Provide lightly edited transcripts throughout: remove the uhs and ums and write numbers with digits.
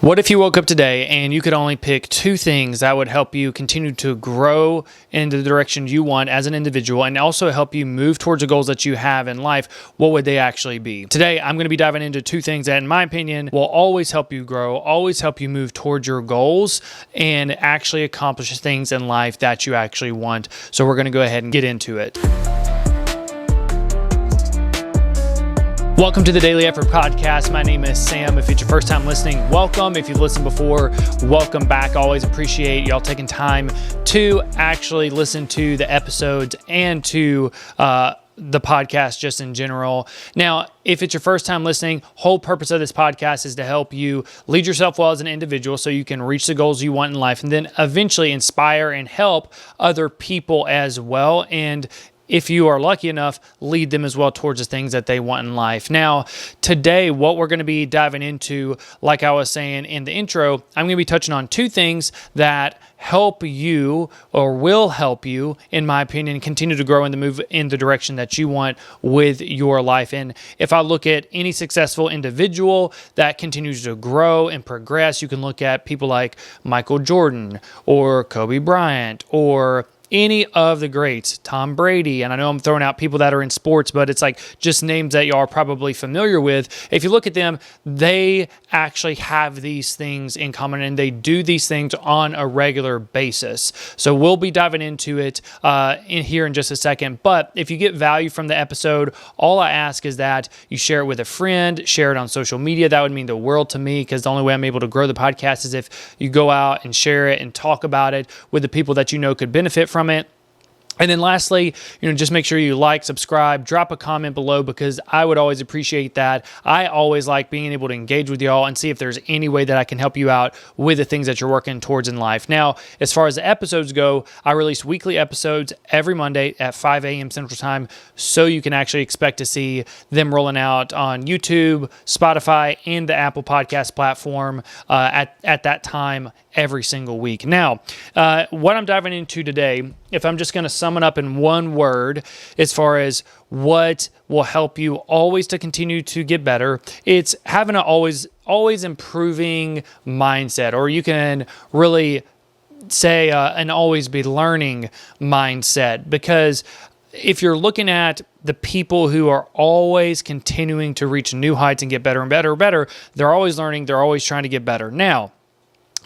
What if you woke up today and you could only pick two things that would help you continue to grow in the direction you want as an individual and also help you move towards the goals that you have in life? What would they actually be? Today, I'm going to be diving into two things that, in my opinion, will always help you grow, always help you move towards your goals and actually accomplish things in life that you actually want. So we're going to go ahead and get into it. Welcome to the Daily Effort Podcast. My name is Sam. If it's your first time listening, welcome. If you've listened before, welcome back. Always appreciate y'all taking time to actually listen to the episodes and to the podcast just in general. Now, if it's your first time listening, whole purpose of this podcast is to help you lead yourself well as an individual so you can reach the goals you want in life and then eventually inspire and help other people as well. And if you are lucky enough, lead them as well towards the things that they want in life. Now, today, what we're going to be diving into, like I was saying in the intro, I'm going to be touching on two things that help you or will help you, in my opinion, continue to grow and to move in the direction that you want with your life. And if I look at any successful individual that continues to grow and progress, you can look at people like Michael Jordan or Kobe Bryant or any of the greats, Tom Brady, and I know I'm throwing out people that are in sports, but it's like just names that y'all are probably familiar with. If you look at them, they actually have these things in common and they do these things on a regular basis. So we'll be diving into it in here in just a second. But if you get value from the episode, all I ask is that you share it with a friend, share it on social media. That would mean the world to me because the only way I'm able to grow the podcast is if you go out and share it and talk about it with the people that you know could benefit from it. And then lastly, just make sure you like, subscribe, drop a comment below because I would always appreciate that. I always like being able to engage with y'all and see if there's any way that I can help you out with the things that you're working towards in life. Now, as far as the episodes go, I release weekly episodes every Monday at 5 a.m. Central Time, so you can actually expect to see them rolling out on YouTube, Spotify, and the Apple Podcast platform at that time every single week. Now, what I'm diving into today, if I'm just going to sum it up in one word, as far as what will help you always to continue to get better, it's having an always improving mindset, or you can really say an always be learning mindset, because if you're looking at the people who are always continuing to reach new heights and get better and better and better, they're always learning, they're always trying to get better. Now,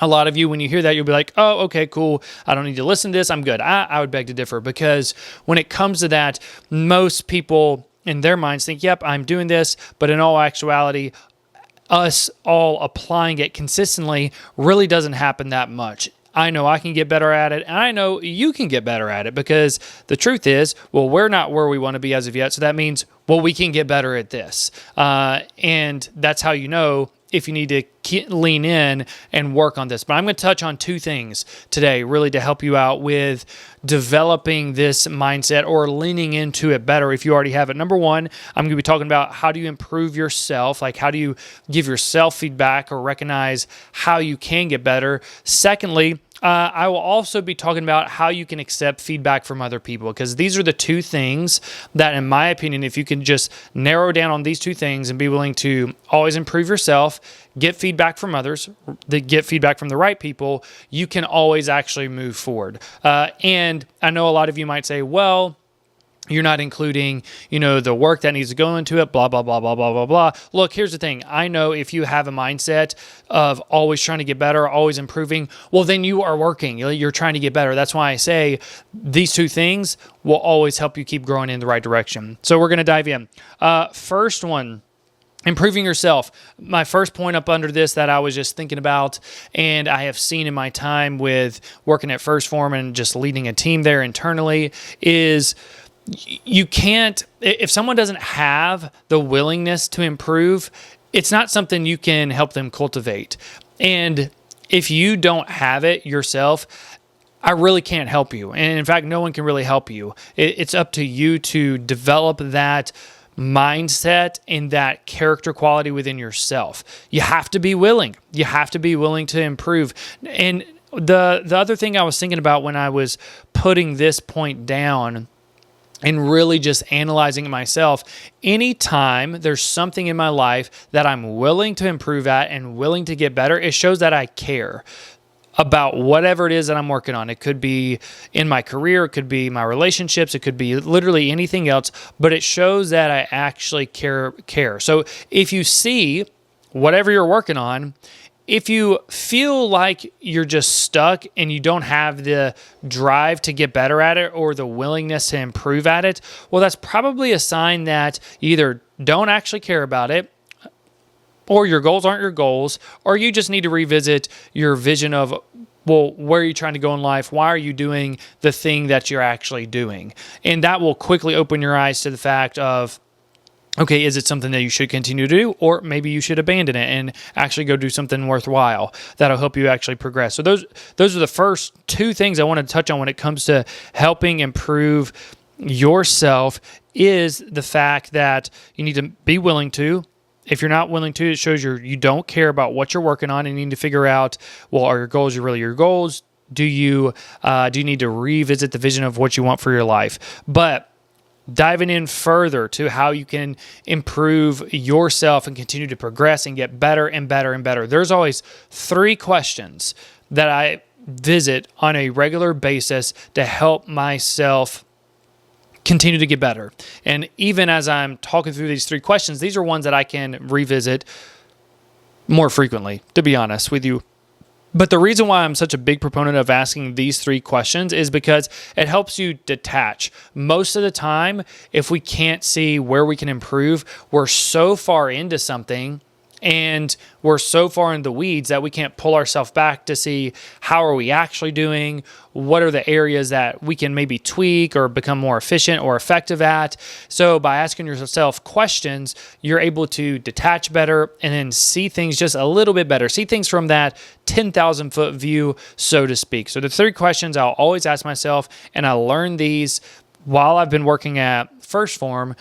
a lot of you, when you hear that, you'll be like, oh, okay, cool. I don't need to listen to this. I'm good. I would beg to differ, because when it comes to that, most people in their minds think, yep, I'm doing this. But in all actuality, us all applying it consistently really doesn't happen that much. I know I can get better at it, and I know you can get better at it, because the truth is, well, we're not where we want to be as of yet. So that means, well, we can get better at this. And that's how you know if you need to lean in and work on this. But I'm going to touch on two things today, really to help you out with developing this mindset or leaning into it better if you already have it. Number one, I'm going to be talking about how do you improve yourself, like how do you give yourself feedback or recognize how you can get better. Secondly, I will also be talking about how you can accept feedback from other people, because these are the two things that, in my opinion, if you can just narrow down on these two things and be willing to always improve yourself, get feedback from others, get feedback from the right people, you can always actually move forward. And I know a lot of you might say, well, you're not including, the work that needs to go into it, blah, blah, blah, blah, blah, blah, blah. Look, here's the thing. I know if you have a mindset of always trying to get better, always improving, well, then you are working. You're trying to get better. That's why I say these two things will always help you keep growing in the right direction. So we're going to dive in. First one, improving yourself. My first point up under this that I was just thinking about, and I have seen in my time with working at First Form and just leading a team there internally, is you can't, if someone doesn't have the willingness to improve, it's not something you can help them cultivate. And if you don't have it yourself, I really can't help you. And in fact, no one can really help you. It's up to you to develop that mindset and that character quality within yourself. You have to be willing. You have to be willing to improve. And the other thing I was thinking about when I was putting this point down and really just analyzing myself. Anytime there's something in my life that I'm willing to improve at and willing to get better, it shows that I care about whatever it is that I'm working on. It could be in my career, it could be my relationships, it could be literally anything else, but it shows that I actually care. So if you see whatever you're working on, if you feel like you're just stuck and you don't have the drive to get better at it or the willingness to improve at it, well, that's probably a sign that you either don't actually care about it, or your goals aren't your goals, or you just need to revisit your vision of, well, where are you trying to go in life? Why are you doing the thing that you're actually doing? And that will quickly open your eyes to the fact of, okay, is it something that you should continue to do, or maybe you should abandon it and actually go do something worthwhile that'll help you actually progress? So those are the first two things I want to touch on when it comes to helping improve yourself, is the fact that you need to be willing to. If you're not willing to, it shows you don't care about what you're working on, and you need to figure out, well, are your goals really your goals? Do you need to revisit the vision of what you want for your life? But diving in further to how you can improve yourself and continue to progress and get better and better and better. There's always 3 questions that I visit on a regular basis to help myself continue to get better. And even as I'm talking through these 3 questions, these are ones that I can revisit more frequently, to be honest with you. But the reason why I'm such a big proponent of asking these 3 questions is because it helps you detach. Most of the time, if we can't see where we can improve, we're so far into something and we're so far in the weeds that we can't pull ourselves back to see how are we actually doing, what are the areas that we can maybe tweak or become more efficient or effective at. So by asking yourself questions, you're able to detach better and then see things just a little bit better, see things from that 10,000 foot view, so to speak. So the 3 questions I'll always ask myself, and I learned these while I've been working at First Form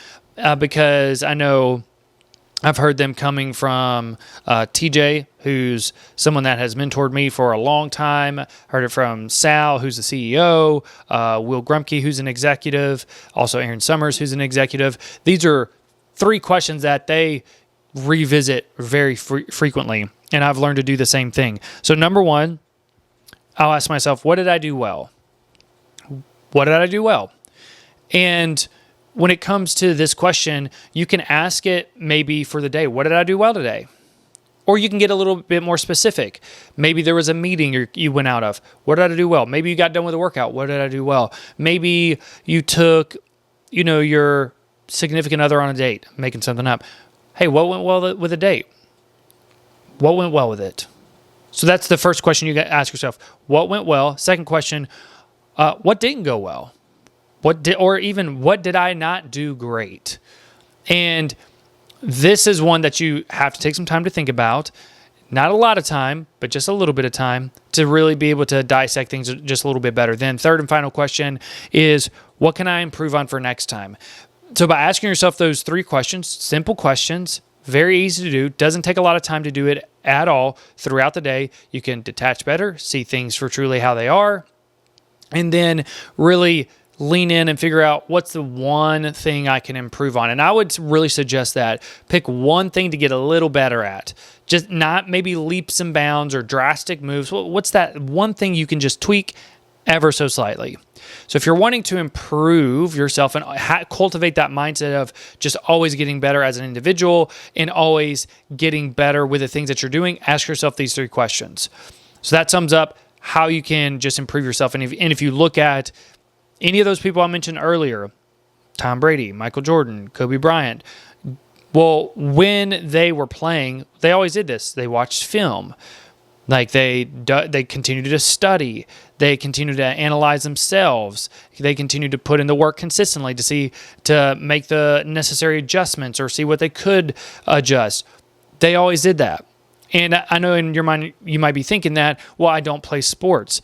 because I know I've heard them coming from TJ, who's someone that has mentored me for a long time. Heard it from Sal, who's the CEO, Will Grumke, who's an executive, also Aaron Summers, who's an executive. These are 3 questions that they revisit very frequently, and I've learned to do the same thing. So number 1, I'll ask myself, what did I do well? What did I do well? And when it comes to this question, you can ask it maybe for the day. What did I do well today? Or you can get a little bit more specific. Maybe there was a meeting you went out of. What did I do well? Maybe you got done with a workout. What did I do well? Maybe you took, your significant other on a date, making something up. Hey, what went well with a date? What went well with it? So that's the first question you got to ask yourself. What went well? Second question, what didn't go well? What did I not do great? And this is one that you have to take some time to think about. Not a lot of time, but just a little bit of time to really be able to dissect things just a little bit better. Then third and final question is, what can I improve on for next time? So by asking yourself those 3 questions, simple questions, very easy to do, doesn't take a lot of time to do it at all throughout the day, you can detach better, see things for truly how they are, and then really lean in and figure out what's the one thing I can improve on. And I would really suggest that pick one thing to get a little better at. Just not maybe leaps and bounds or drastic moves. What's that one thing you can just tweak ever so slightly? So if you're wanting to improve yourself and cultivate that mindset of just always getting better as an individual and always getting better with the things that you're doing, ask yourself these 3 questions. So that sums up how you can just improve yourself. And if you look at any of those people I mentioned earlier, Tom Brady, Michael Jordan, Kobe Bryant, well, when they were playing, they always did this. They watched film. Like they continued to study. They continued to analyze themselves. They continued to put in the work consistently to make the necessary adjustments or see what they could adjust. They always did that. And I know in your mind, you might be thinking that, well, I don't play sports.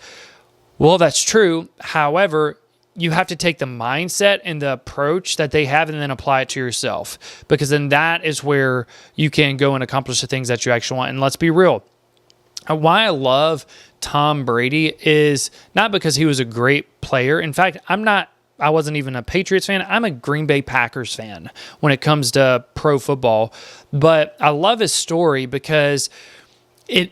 Well, that's true. However, you have to take the mindset and the approach that they have and then apply it to yourself, because then that is where you can go and accomplish the things that you actually want. And let's be real. Why I love Tom Brady is not because he was a great player. In fact, I'm not I wasn't even a Patriots fan. I'm a Green Bay Packers fan when it comes to pro football. But I love his story because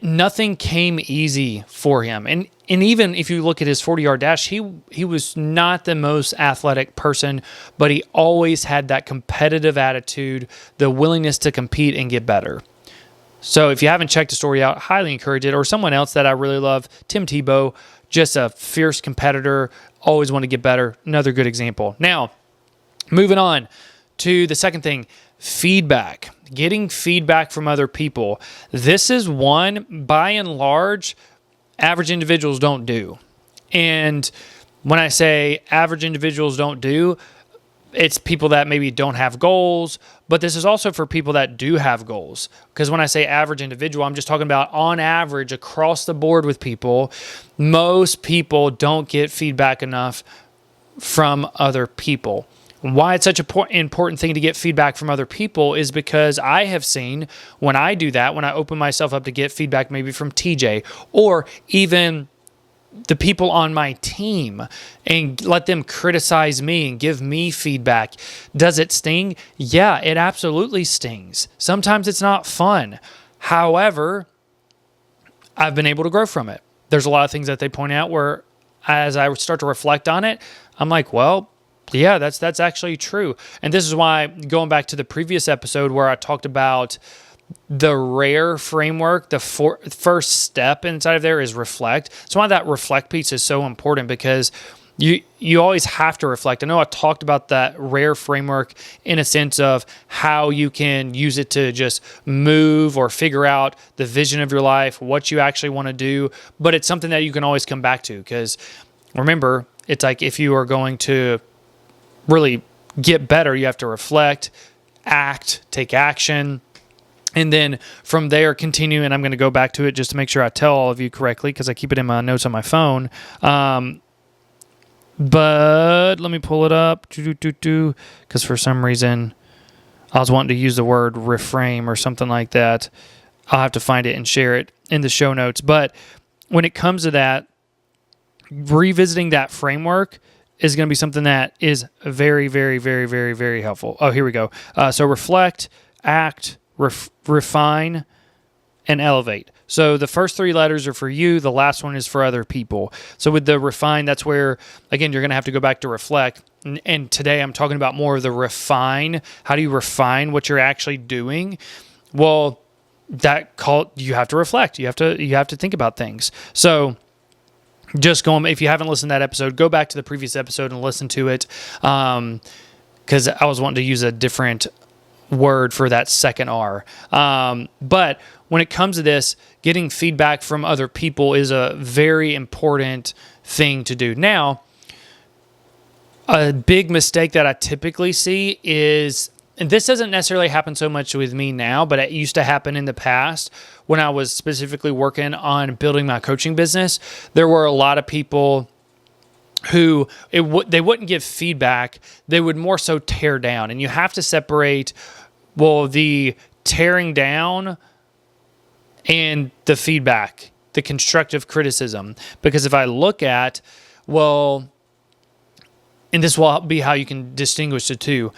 nothing came easy for him. And even if you look at his 40-yard dash, he was not the most athletic person, but he always had that competitive attitude, the willingness to compete and get better. So if you haven't checked the story out, highly encourage it. Or someone else that I really love, Tim Tebow, just a fierce competitor, always want to get better. Another good example. Now, moving on to the second thing, feedback. Getting feedback from other people. This is one, by and large, average individuals don't do. And when I say average individuals don't do, it's people that maybe don't have goals, but this is also for people that do have goals. Because when I say average individual, I'm just talking about on average across the board with people. Most people don't get feedback enough from other people. Why it's such an important thing to get feedback from other people is because I have seen when I do that, when I open myself up to get feedback maybe from TJ or even the people on my team and let them criticize me and give me feedback. Does it sting? Yeah, it absolutely stings. Sometimes it's not fun. However, I've been able to grow from it. There's a lot of things that they point out where as I start to reflect on it, I'm like, well, yeah, that's actually true. And this is why, going back to the previous episode where I talked about the RARE framework, the first step inside of there is reflect. So why that reflect piece is so important, because you always have to reflect. I know I talked about that RARE framework in a sense of how you can use it to just move or figure out the vision of your life, what you actually want to do, but it's something that you can always come back to, because remember, it's like if you are going to really get better, you have to reflect, act, take action, and then from there continue. And I'm going to go back to it just to make sure I tell all of you correctly, because I keep it in my notes on my phone. But let me pull it up, because for some reason I was wanting to use the word reframe or something like that. I'll have to find it and share it in the show notes. But when it comes to that, revisiting that framework is going to be something that is very, very, very, very, very helpful. Oh, here we go. So reflect, act, refine, and elevate. So the first three letters are for you. The last one is for other people. So with the refine, that's where, again, you're going to have to go back to reflect. And today I'm talking about more of the refine. How do you refine what you're actually doing? Well, you have to reflect. You have to think about things. So just if you haven't listened to that episode, go back to the previous episode and listen to it, because I was wanting to use a different word for that second R. But when it comes to this, getting feedback from other people is a very important thing to do. Now, a big mistake that I typically see is, and this doesn't necessarily happen so much with me now, but it used to happen in the past when I was specifically working on building my coaching business. There were a lot of people who they wouldn't give feedback. They would more so tear down. And you have to separate, the tearing down and the feedback, the constructive criticism. Because if I look at, and this will be how you can distinguish the two.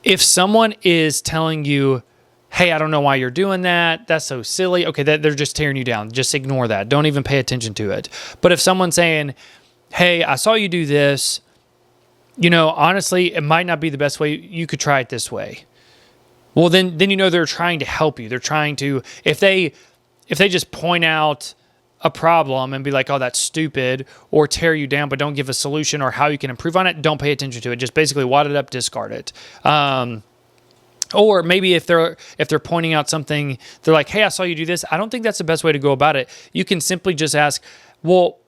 If someone is telling you, hey, I don't know why you're doing that, that's so silly, okay, they're just tearing you down. Just ignore that. Don't even pay attention to it. But if someone's saying, hey, I saw you do this, honestly, it might not be the best way. You could try it this way. Well, then they're trying to help you. They're trying to, if they just point out a problem and be like, oh, that's stupid, or tear you down, but don't give a solution or how you can improve on it, don't pay attention to it. Just basically wad it up, discard it. Or maybe if they're pointing out something, they're like, hey, I saw you do this. I don't think that's the best way to go about it. You can simply just ask, well,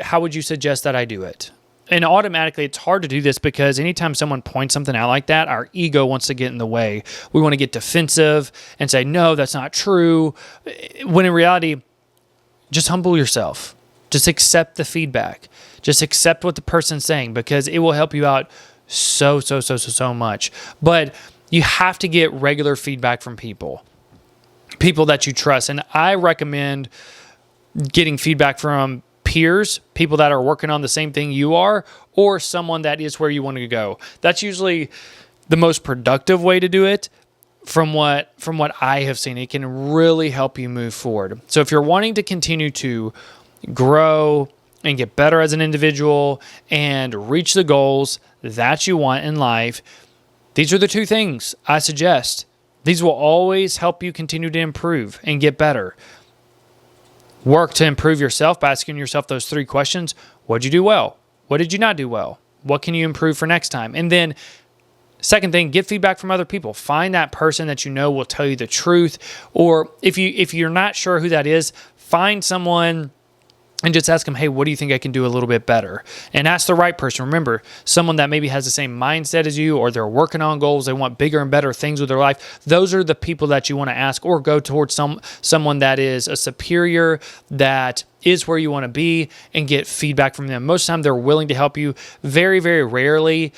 how would you suggest that I do it? And automatically, it's hard to do this because anytime someone points something out like that, our ego wants to get in the way. We want to get defensive and say, no, that's not true. When in reality, just humble yourself. Just accept the feedback. Just accept what the person's saying, because it will help you out so much. But you have to get regular feedback from people that you trust. And I recommend getting feedback from peers, people that are working on the same thing you are, or someone that is where you want to go. That's usually the most productive way to do it. From what I have seen, it can really help you move forward. So if you're wanting to continue to grow and get better as an individual and reach the goals that you want in life, these are the two things I suggest. These will always help you continue to improve and get better. Work to improve yourself by asking yourself those 3 questions. What did you do well? What did you not do well? What can you improve for next time? And then second thing, get feedback from other people. Find that person that you know will tell you the truth. Or if you're not sure who that is, find someone and just ask them, hey, what do you think I can do a little bit better? And ask the right person. Remember, someone that maybe has the same mindset as you, or they're working on goals, they want bigger and better things with their life. Those are the people that you want to ask, or go towards someone that is a superior, that is where you want to be, and get feedback from them. Most of the time, they're willing to help you. Very, very rarely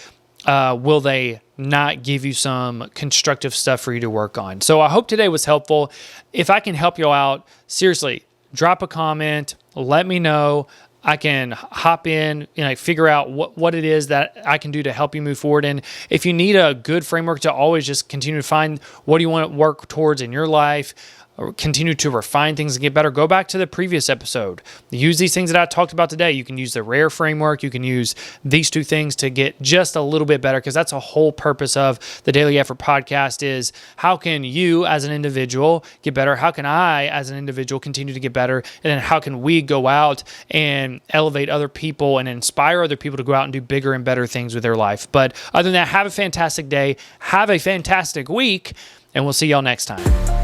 will they not give you some constructive stuff for you to work on. So I hope today was helpful. If I can help you out, seriously, drop a comment, let me know. I can hop in and figure out what it is that I can do to help you move forward. And if you need a good framework to always just continue to find what do you want to work towards in your life, or continue to refine things and get better, go back to the previous episode. Use these things that I talked about today. You can use the RARE framework. You can use these 2 things to get just a little bit better, because that's a whole purpose of the Daily Effort podcast is how can you as an individual get better? How can I as an individual continue to get better? And then how can we go out and elevate other people and inspire other people to go out and do bigger and better things with their life? But other than that, have a fantastic day. Have a fantastic week, and we'll see y'all next time.